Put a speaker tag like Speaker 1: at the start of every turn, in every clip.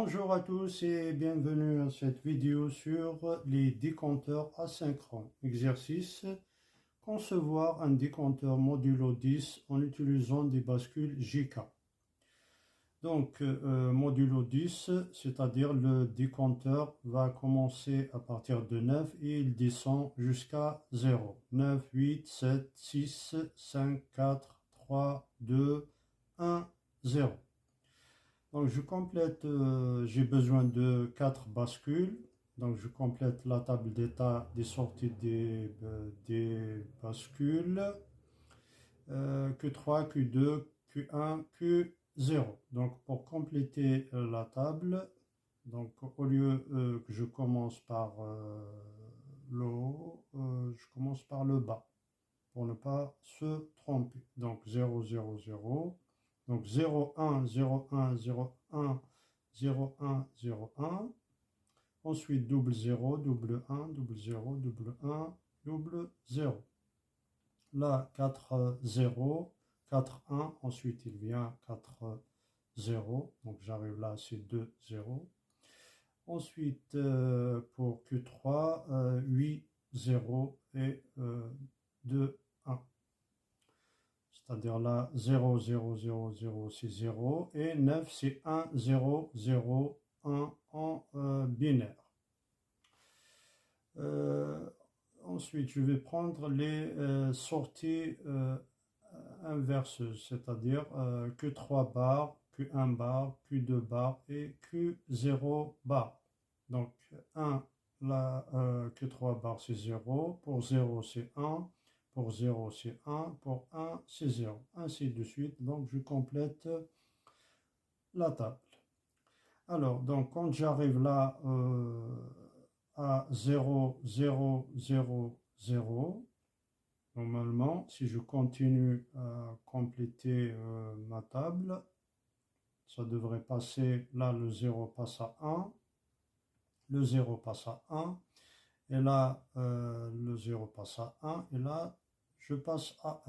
Speaker 1: Bonjour à tous et bienvenue à cette vidéo sur les décompteurs asynchrones. Exercice: concevoir un décompteur modulo 10 en utilisant des bascules JK. Donc, modulo 10, c'est-à-dire le décompteur va commencer à partir de 9 et il descend jusqu'à 0. 9, 8, 7, 6, 5, 4, 3, 2, 1, 0. Donc je complète, j'ai besoin de 4 bascules. Donc je complète la table d'état des sorties des bascules. Q3, Q2, Q1, Q0. Donc pour compléter la table, donc au lieu que je commence par le haut, je commence par le bas pour ne pas se tromper. Donc 0, 0, 0. Donc 0, 1, 0, 1, 0, 1, 0, 1, 0, 1. Ensuite double 0, double 1, double 0, double 1, double 0. Là 4, 0, 4, 1. Ensuite il vient 4, 0. Donc j'arrive là, c'est 2, 0. Ensuite pour Q3, 8, 0 et 2, 1. C'est-à-dire là, 0, 0, 0, 0, c'est 0. Et 9, c'est 1, 0, 0, 1 en binaire. Ensuite, je vais prendre les sorties inverseuses, c'est-à-dire Q3 bar, Q1 bar, Q2 bar et Q0 bar. Donc 1, là, Q3 bar c'est 0, pour 0 c'est 1, pour 0 c'est 1, pour 1 c'est 0, ainsi de suite. Donc je complète la table. Alors, donc quand j'arrive là à 0, 0, 0, 0, normalement, si je continue à compléter ma table, ça devrait passer, là le 0 passe à 1, le 0 passe à 1, et là le 0 passe à 1, et là je passe à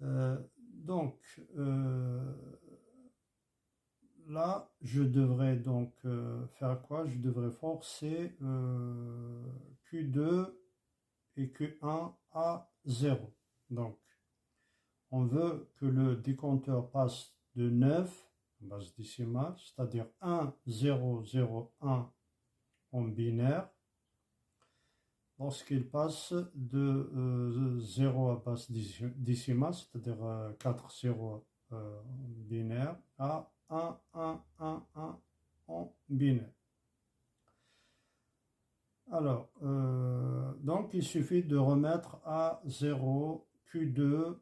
Speaker 1: 1. Donc là je devrais donc faire quoi? Je devrais forcer Q2 et Q1 à 0. Donc on veut que le décompteur passe de 9 en base décimale, c'est-à-dire 1, 0, 0, 1 en binaire, lorsqu'il passe de 0 à base décimale, c'est-à-dire 4 0 binaire, à 1, 1, 1, 1 en binaire. Alors, donc il suffit de remettre à 0 Q2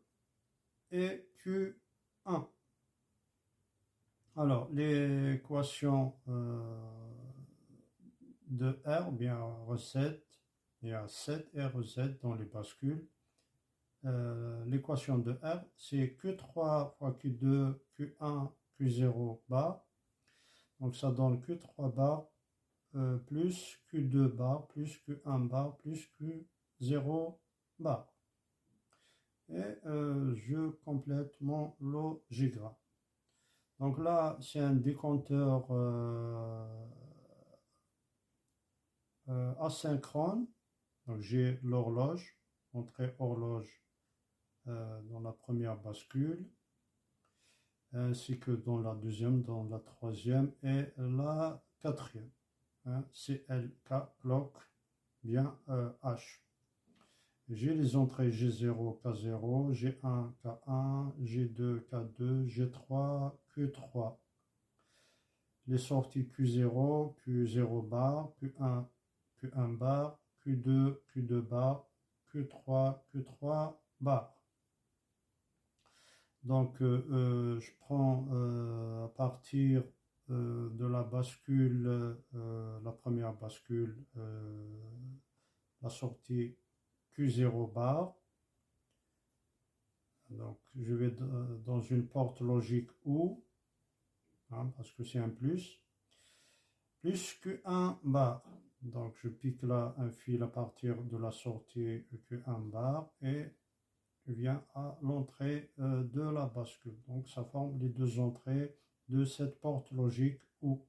Speaker 1: et Q1. Alors, l'équation de R, bien recette, il y a 7 RZ dans les bascules. L'équation de R, c'est Q3 fois Q2, Q1, Q0 bar. Donc ça donne Q3 bar plus Q2 bar plus Q1 bar plus Q0 bar. Et je complète mon logigramme. Donc là, c'est un décompteur asynchrone. Donc j'ai l'horloge, entrée horloge dans la première bascule, ainsi que dans la deuxième, dans la troisième et la quatrième. CLK, clock, bien H. J'ai les entrées G0, K0, G1, K1, G2, K2, G3, Q3. Les sorties Q0, Q0 bar, Q1, Q1 bar, Q2, Q2 bar, Q3, Q3 bar. Donc je prends à partir de la bascule, la première bascule, la sortie Q0 bar. Donc je vais dans une porte logique OU, parce que c'est un plus Q1 bar. Donc je pique là un fil à partir de la sortie Q1 bar et vient à l'entrée de la bascule. Donc ça forme les deux entrées de cette porte logique OU.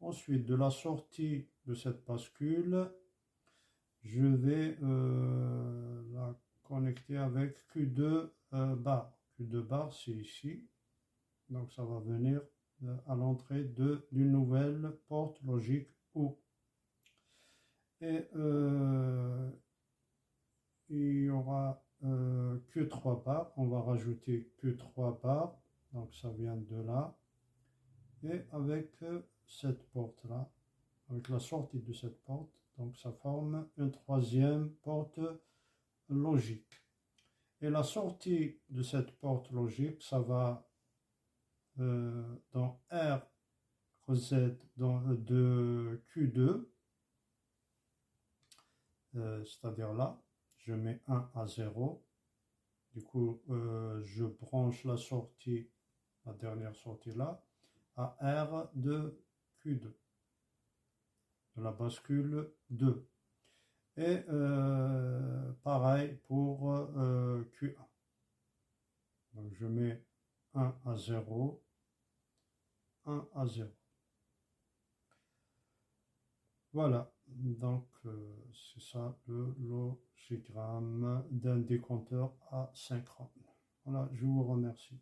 Speaker 1: Ensuite, de la sortie de cette bascule, je vais la connecter avec Q2 bar. Q2 bar, c'est ici. Donc ça va venir à l'entrée d'une nouvelle porte logique OU. Et il y aura Q3 bar. On va rajouter Q3 bar. Donc ça vient de là. Et avec cette porte-là, avec la sortie de cette porte, donc ça forme une troisième porte logique. Et la sortie de cette porte logique, ça va dans R Z de Q2, c'est-à-dire là, je mets 1 à 0. Du coup, je branche la sortie, la dernière sortie là, à R de Q2, de la bascule 2. Et pareil pour Q1. Donc je mets 1 à 0, 1 à 0. Voilà, donc c'est ça le logigramme d'un décompteur asynchrone. Voilà, je vous remercie.